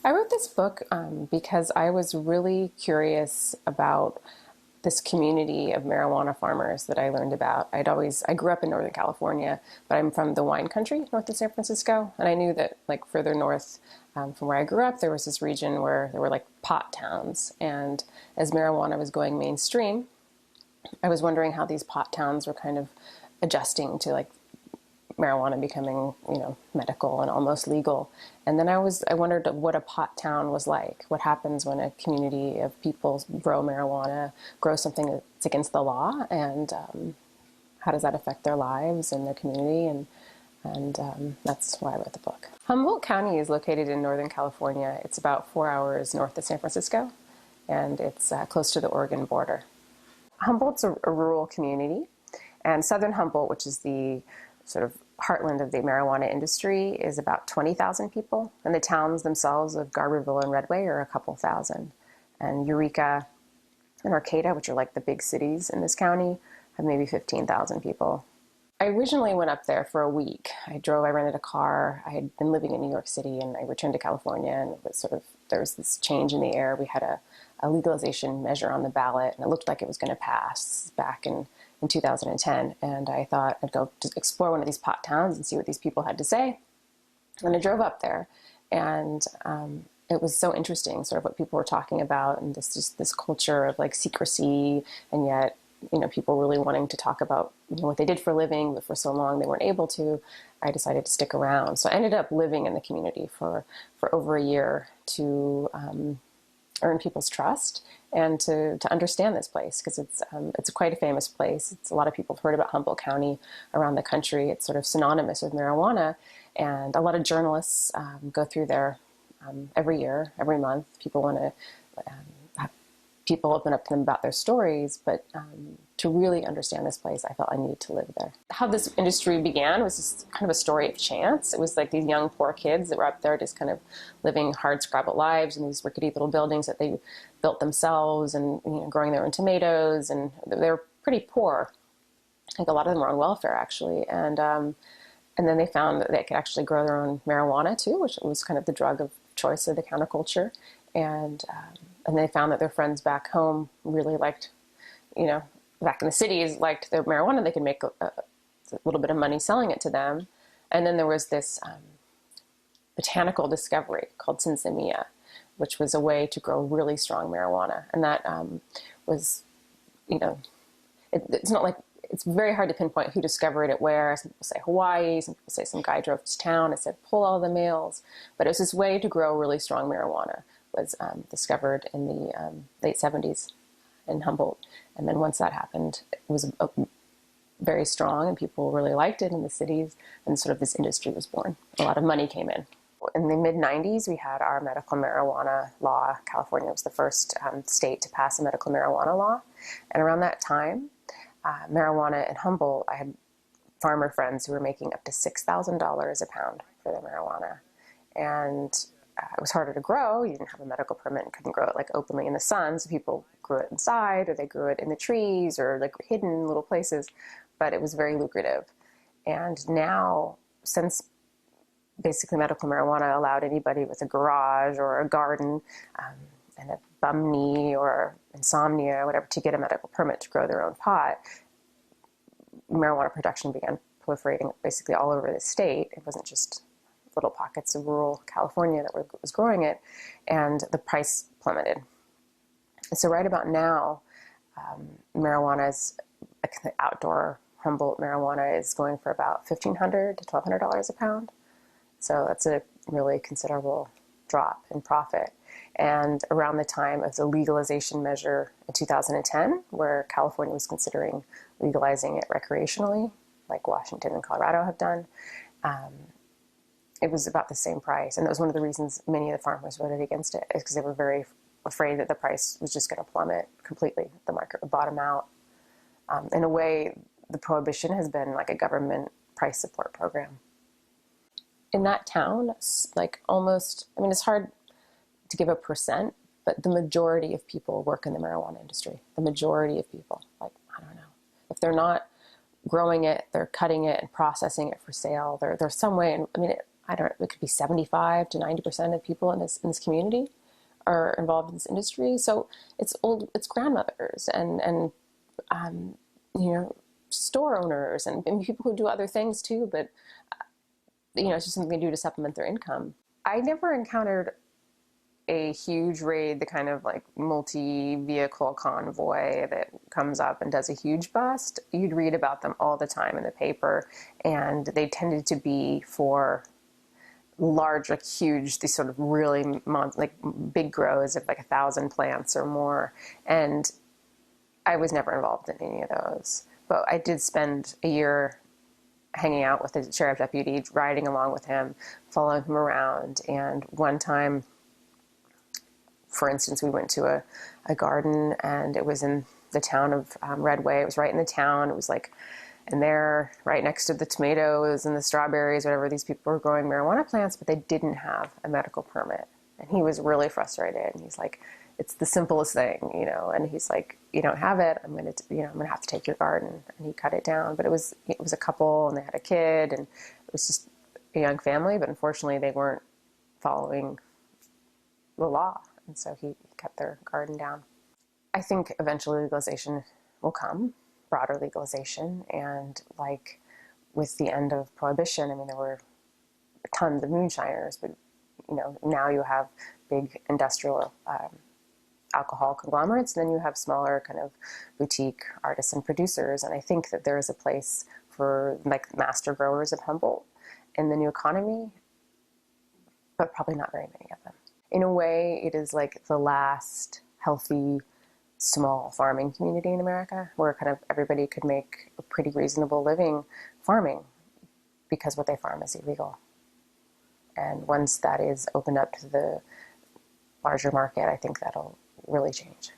I wrote this book because I was really curious about this community of marijuana farmers that I learned about. I grew up in Northern California, but I'm from the wine country, north of San Francisco. And I knew that like further north from where I grew up, there was this region where there were like pot towns. And as marijuana was going mainstream, I was wondering how these pot towns were kind of adjusting to like marijuana becoming, medical and almost legal. And then I wondered what a pot town was like. What happens when a community of people grow marijuana, grow something that's against the law, and how does that affect their lives and their community? And that's why I wrote the book. Humboldt County is located in Northern California. It's about 4 hours north of San Francisco, and it's close to the Oregon border. Humboldt's a rural community, and Southern Humboldt, which is the sort of heartland of the marijuana industry, is about 20,000 people. And the towns themselves of Garberville and Redway are a couple thousand. And Eureka and Arcata, which are like the big cities in this county, have maybe 15,000 people. I originally went up there for a week. I rented a car. I had been living in New York City and I returned to California, and it was there was this change in the air. We had a legalization measure on the ballot, and it looked like it was going to pass back in 2010. And I thought I'd go to explore one of these pot towns and see what these people had to say. And I drove up there, and it was so interesting, sort of what people were talking about, and this culture of like secrecy, and yet people really wanting to talk about what they did for a living, but for so long they weren't able to. I decided to stick around. So I ended up living in the community for over a year to earn people's trust and to understand this place, because it's quite a famous place. A lot of people have heard about Humboldt County around the country. It's sort of synonymous with marijuana, and a lot of journalists go through there every year, every month. People want to have people open up to them about their stories, but to really understand this place, I felt I needed to live there. How this industry began was just kind of a story of chance. It was like these young, poor kids that were up there just kind of living hard scrabble lives in these rickety little buildings that they built themselves, and growing their own tomatoes, and they were pretty poor. I think a lot of them were on welfare, actually. And then they found that they could actually grow their own marijuana too, which was kind of the drug of choice of the counterculture. And they found that their friends back home really liked, back in the cities, liked their marijuana. They could make a little bit of money selling it to them. And then there was this botanical discovery called sinsemilla, which was a way to grow really strong marijuana. And that was, it's not like, it's very hard to pinpoint who discovered it where. Some people say Hawaii, some people say some guy drove to town and said, pull all the males. But it was this way to grow really strong marijuana. Was discovered in the late 70s in Humboldt. And then once that happened, it was very strong, and people really liked it in the cities, and sort of this industry was born. A lot of money came in. In the mid-90s, we had our medical marijuana law. California was the first state to pass a medical marijuana law. And around that time, marijuana in Humboldt, I had farmer friends who were making up to $6,000 a pound for their marijuana. And it was harder to grow. You didn't have a medical permit and couldn't grow it like openly in the sun. So people grew it inside, or they grew it in the trees, or like hidden little places. But it was very lucrative. And now, since basically medical marijuana allowed anybody with a garage or a garden and a bum knee or insomnia or whatever to get a medical permit to grow their own pot, marijuana production began proliferating basically all over the state. It wasn't just little pockets of rural California that was growing it, and the price plummeted. And so right about now, marijuana is, like the outdoor Humboldt marijuana is going for about $1,500 to $1,200 a pound. So that's a really considerable drop in profit. And around the time of the legalization measure in 2010, where California was considering legalizing it recreationally, like Washington and Colorado have done, it was about the same price. And that was one of the reasons many of the farmers voted against it, is because they were very afraid that the price was just going to plummet completely. The market would bottom out. In a way, the prohibition has been like a government price support program. In that town, like almost, it's hard to give a percent, but the majority of people work in the marijuana industry. The majority of people, like, I don't know. If they're not growing it, they're cutting it and processing it for sale. There's some way, and I don't know, it could be 75 to 90% of people in this community are involved in this industry. So it's grandmothers and you know, store owners and people who do other things too, but you know, it's just something they do to supplement their income. I never encountered a huge raid, the kind of like multi-vehicle convoy that comes up and does a huge bust. You'd read about them all the time in the paper, and they tended to be for large, like huge, these sort of really like big grows of like 1,000 plants or more. And I was never involved in any of those. But I did spend a year hanging out with the sheriff deputy, riding along with him, following him around. And one time, for instance, we went to a garden, and it was in the town of Redway. It was right in the town. It was like, and there, right next to the tomatoes and the strawberries, whatever, these people were growing marijuana plants, but they didn't have a medical permit. And he was really frustrated. And he's like, it's the simplest thing, you know. And he's like, you don't have it. I'm gonna have to take your garden. And he cut it down. But it was a couple, and they had a kid, and it was just a young family. But unfortunately, they weren't following the law, and so he cut their garden down. I think eventually legalization will come, broader legalization, and like with the end of prohibition, I mean, there were tons of moonshiners, but you know, now you have big industrial alcohol conglomerates, and then you have smaller kind of boutique artisan producers. And I think that there is a place for like master growers of Humboldt in the new economy, but probably not very many of them. In a way, it is like the last healthy, small farming community in America where kind of everybody could make a pretty reasonable living farming because what they farm is illegal. And once that is opened up to the larger market, I think that'll really change.